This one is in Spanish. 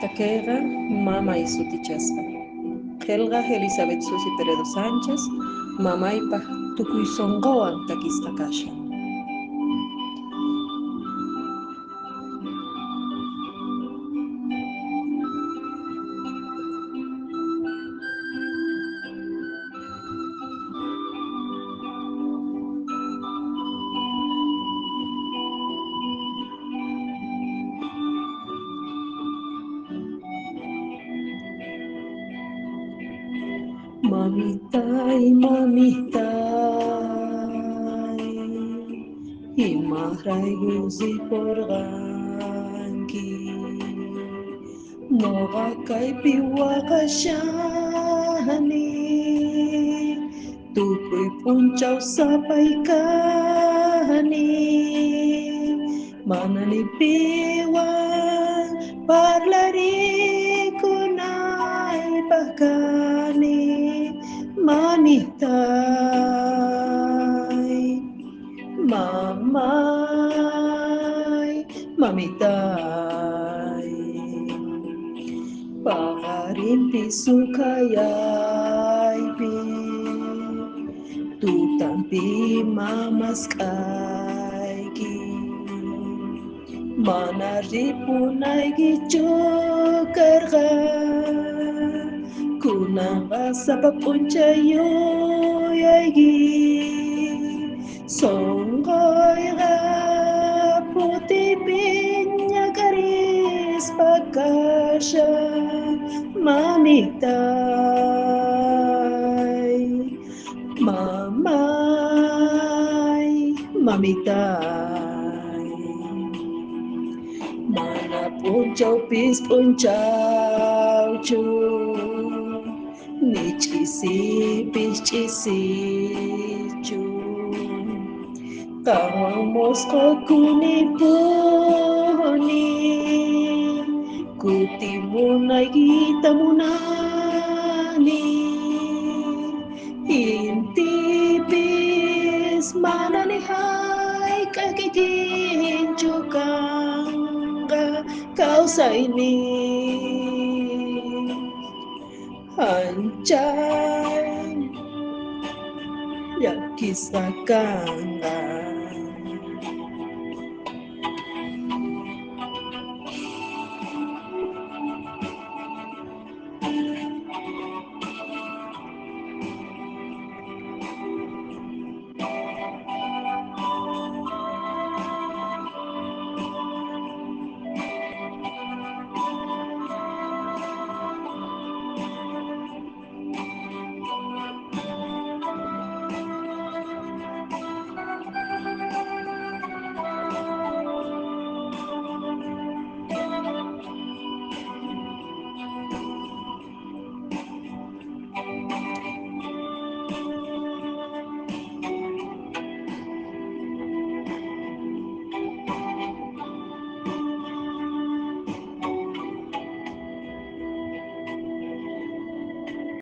Taquega, mama y sutichaspa. Helga Elizabeth Susi Peredo Sánchez, mamaypa tukuy sonqowan takista kasha. Mamitay, mamitay, imaray guzi porganki, noga kaypi wakashani, tukuy punchaw sapaykani, manani piwan parlarikunay pakani. Mamitay, mamay, mamitay, pagarimpi sukayaypi, tutampi mamaskayki, mana ripunaykichu karqa. Kunanga sapapunchayuyaygi songoyga putipiña karispa kasha mamitay, mamay, mamitay, mana punchawpis punchawchu, ni ch'isipis ch'isichu, qanwan musqakunipuni, kutimunaykita munani, intipis manani hayk'akitinchu kanqa kawsayni. Hanchay llakisqa kanki,